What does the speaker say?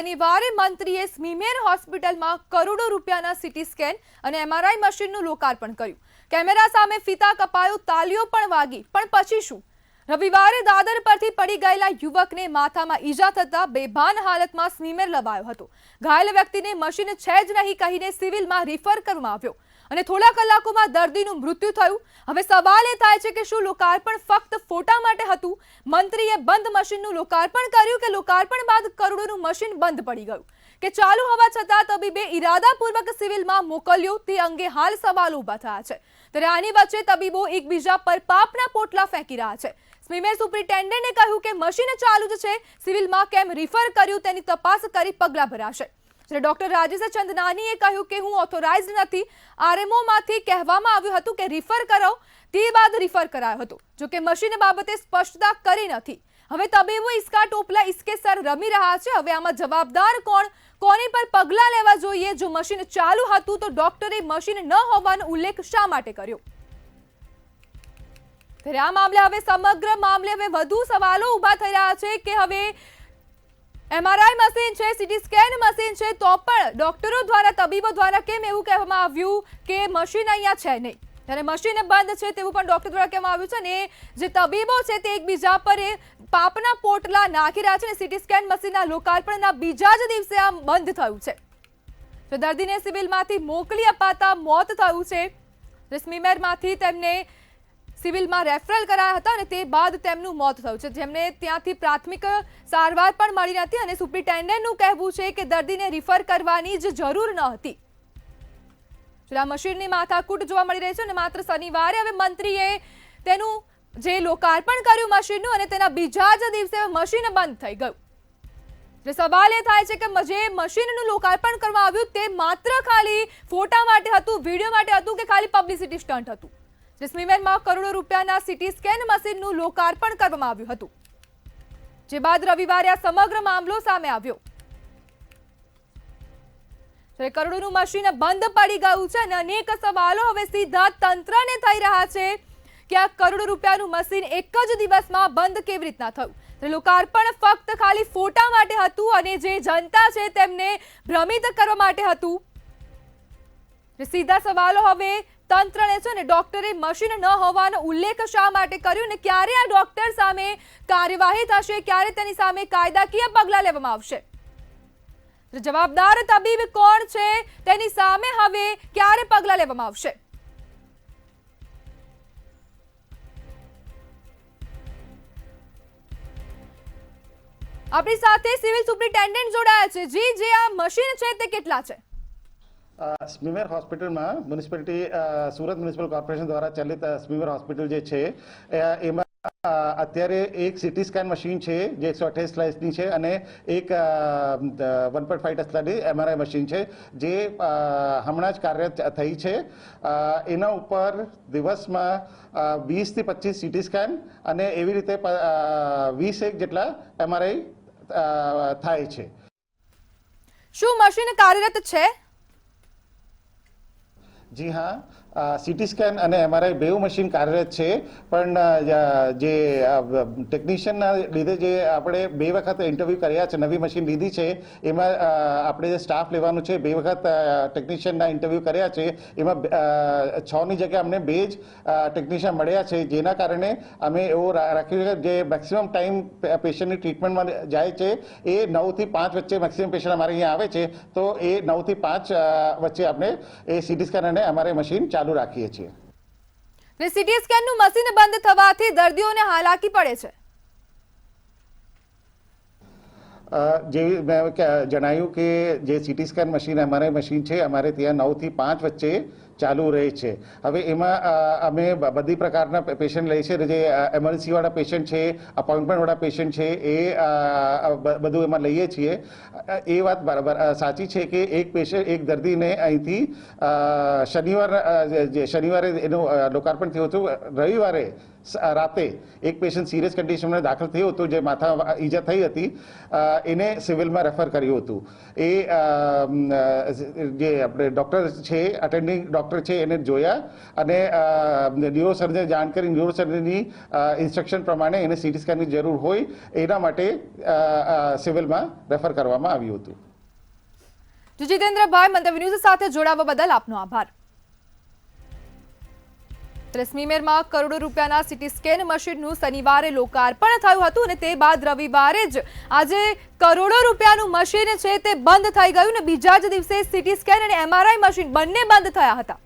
શનિવારે મંત્રીએ સ્મીમેર હોસ્પિટલમાં કરોડો રૂપિયાના સીટી સ્કેન અને એમઆરઆઈ મશીનનું લોકાર્પણ કર્યું. કેમેરા સામે ફીતા કપાયો, તાલીઓ પણ વાગી. પણ પછી શું? રવિવારે દાદર પરથી પડી ગયેલા યુવકને માથામાં ઈજા થતા બેભાન હાલતમાં સ્મીમેર લવાયો હતો. ઘાયલ વ્યક્તિને મશીન છે જ નહીં કહીને સિવિલમાં રિફર કરવામાં આવ્યો અને થોડા કલાકોમાં દર્દીનું મૃત્યુ થયું. હવે સવાલ એ થાય છે કે શું લોકાર્પણ ફક્ત ફોટા માટે હતું? મંત્રીએ બંધ મશીનનું લોકાર્પણ કર્યું કે લોકાર્પણ બાદ કરોડોનું મશીન બંધ પડી ગયું? કે ચાલુ હોવા છતાં તબીબે ઇરાદાપૂર્વક સિવિલમાં મોકલ્યો? તે અંગે હાલ સવાલો ઊભા થયા છે. ત્યારે આની વચ્ચે તબીબો એકબીજા પર પાપના પોટલા ફેંકી રહ્યા છે. સ્મીમેર સુપ્રિન્ટેન્ડન્ટે કહ્યું કે મશીન ચાલુ જ છે, સિવિલમાં કેમ રિફર કર્યું તેની તપાસ કરી પગલાં ભરાશે. જ્યારે ડોક્ટર રાજેશ ચંદનાનીએ કહ્યું કે હું ઓથોરાઇઝડ નથી. આરએમઓમાંથી કહેવામાં આવ્યું હતું કે રિફર કરો, તે બાદ રિફર કરાયો હતો. જોકે મશીન બાબતે સ્પષ્ટતા કરી નથી. હવે તબીબો ઇસકા ટોપલા ઇસકે સર રમી રહ્યા છે. હવે આમાં જવાબદાર કોણ, કોની પર પગલાં લેવા જોઈએ? જો મશીન ચાલુ હતું તો ડોક્ટરે મશીન ન હોવાનો ઉલ્લેખ શા માટે કર્યો? ત્યારે આ મામલે હવે સમગ્ર મામલે હવે વધુ સવાલો ઊભા થઈ રહ્યા છે કે હવે એમઆરઆઈ મશીન છે, સીટી સ્કેન મશીન છે, તો પણ ડોક્ટરો દ્વારા, તબીબો દ્વારા કેમ એવું કહેવામાં આવ્યું કે મશીન અહીંયા છે નહીં? ત્યારે મશીન બંધ છે તેવું પણ ડોક્ટર દ્વારા કહેવામાં આવ્યું છે. ને જે તબીબો છે તે એકબીજા પર પાપના પોટલા નાખી રહ્યા છે. સીટી સ્કેન મશીનના લોકાર્પણના બીજા જ દિવસે આ બંધ થયું છે. તો દર્દીને સિવિલમાંથી મોકલી અપાતા મોત થયું છે. સ્મીમેરમાંથી તેમને સિવિલમાં રેફરલ કરાયા હતા અને તે બાદ તેમનું મોત થયું છે. જેમને ત્યાંથી પ્રાથમિક સારવાર પણ મળી નથી અને સુપ્રિન્ટેન્ડન્ટનું કહેવું છે કે દર્દીને રિફર કરવાની જ જરૂર ન હતી. આ મશીનની માથાકૂટ જોવા મળી રહી છે અને માત્ર શનિવારે હવે મંત્રીએ તેનું જે લોકાર્પણ કર્યું મશીનનું અને તેના બીજા જ દિવસે મશીન બંધ થઈ ગયું. સવાલ એ થાય છે કે જે મશીનનું લોકાર્પણ કરવામાં આવ્યું તે માત્ર ખાલી ફોટા માટે હતું, વિડીયો માટે હતું કે ખાલી પબ્લિસિટી સ્ટન્ટ હતું? સ્મીમેરમાં કરોડો રૂપિયાના સીટી સ્કેન મશીનનું લોકાર્પણ કરવામાં આવ્યું હતું. જે બાદ રવિવારે આ સમગ્ર મામલો સામે આવ્યો. કરોડોનું મશીન બંધ પડી ગયું છે અને અનેક સવાલો હવે સીધા તંત્રને થઈ રહ્યા છે કે આ કરોડો રૂપિયાનું મશીન એક જ દિવસમાં બંધ કેવી રીતના થયું? લોકાર્પણ ફક્ત ખાલી ફોટા માટે હતું અને જે જનતા છે તેમને ભ્રમિત કરવા માટે હતું. સીધા સવાલો હવે તંત્રને છે ને ડોક્ટરે મશીન ન હોવાનો ઉલ્લેખ શા માટે કર્યો ને ક્યારે આ ડોક્ટર સામે કાર્યવાહી થશે, ક્યારે તેની સામે કાયદાકીય પગલાં લેવામાં આવશે? જવાબદાર તબીબ કોણ છે તેની સામે હવે ક્યારે પગલાં લેવામાં આવશે? આપણી સાથે સિવિલ સુપ્રિન્ટેન્ડન્ટ જોડાયા છે. જી, જે આ મશીન છે તે કેટલા છે? સ્મીમેર હોસ્પિટલમાં મ્યુનિસિપાલિટી સુરત મ્યુનિસિપલ કોર્પોરેશન દ્વારા ચાલિત સ્મીમેર હોસ્પિટલ જે છે એમાં અત્યારે એક સીટી સ્કેન મશીન છે જે 128 સ્લાઇસની છે અને એક 1.5 ટેસ્લાની એમઆરઆઈ મશીન છે જે હમણાં જ કાર્યરત થઈ છે. એના ઉપર દિવસમાં 20 થી 25 સીટી સ્કેન અને એવી રીતે 21 જેટલા એમઆરઆઈ થાય છે. શું મશીન કાર્યરત છે? જી હા, સીટી સ્કેન અને એમઆરઆઈ બેઉ મશીન કાર્યરત છે. પણ જે ટેકનિશિયનના લીધે જે આપણે 2 વખત ઇન્ટરવ્યૂ કર્યા છે, નવી મશીન લીધી છે એમાં આપણે જે સ્ટાફ લેવાનું છે 2 વખત ટેકનિશિયનના ઇન્ટરવ્યૂ કર્યા છે. એમાં 6ની જગ્યાએ અમને 2 જ ટેકનિશિયન મળ્યા છે. જેના કારણે અમે એવું રાખ્યું છે જે મેક્સિમમ ટાઈમ પેશન્ટની ટ્રીટમેન્ટમાં જાય છે એ 9 થી 5 વચ્ચે મેક્સિમમ પેશન્ટ અમારે અહીંયા આવે છે. તો એ 9 થી 5 વચ્ચે આપણે એ સીટી સ્કેન અને એમઆરઆઈ મશીન ચાલુ રાખીએ છીએ. સીટી સ્કેનનું મશીન બંધ થવાથી દર્દીઓને હાલાકી પડે છે. જેવી મેં જણાવ્યું કે જે CT scan machine MRI machine છે અમારે ત્યાં 9 થી 5 વચ્ચે ચાલુ રહે છે. હવે એમાં અમે બધી પ્રકારના પેશન્ટ લઈએ છીએ. જે એમરજન્સી વાળા પેશન્ટ છે, અપોઇન્ટમેન્ટ વાળા પેશન્ટ છે, એ બધું એમાં લઈએ છીએ. એ વાત બરાબર સાચી છે કે એક દર્દીને અહીંથી શનિવારે એનું લોકાર્પણ થયું હતું. રવિવારે રાતે એક પેશન્ટ સિરિયસ કન્ડિશનમાં દાખલ થયું હતું જે માથા ઈજા થઈ હતી. એને સિવિલમાં રેફર કર્યું હતું. એ જે આપણે ડૉક્ટર છે, અટેન્ડિંગ ડૉક્ટર ડૉક્ટર છે એને જોયા અને ન્યુરોસર્જને જાણ કરી ન્યુરોસર્જનની ઇન્સ્ટ્રક્શન પ્રમાણે એને સીટી સ્કેનની જરૂર હોય એના માટે સિવિલમાં રેફર કરવામાં આવ્યું હતું. જીતેન્દ્રભાઈ, મંતવ્ય ન્યૂઝ સાથે જોડાવા બદલ આપનો આભાર. સ્મીમેરમાં કરોડો રૂપિયાના સીટી સ્કેન મશીનનું શનિવારે લોકાર્પણ થયું હતું અને તે બાદ રવિવારે જ આજે કરોડો રૂપિયાનું મશીન છે તે બંધ થઈ ગયું અને બીજા જ દિવસે સીટી સ્કેન અને MRI મશીન બંને બંધ થયા હતા.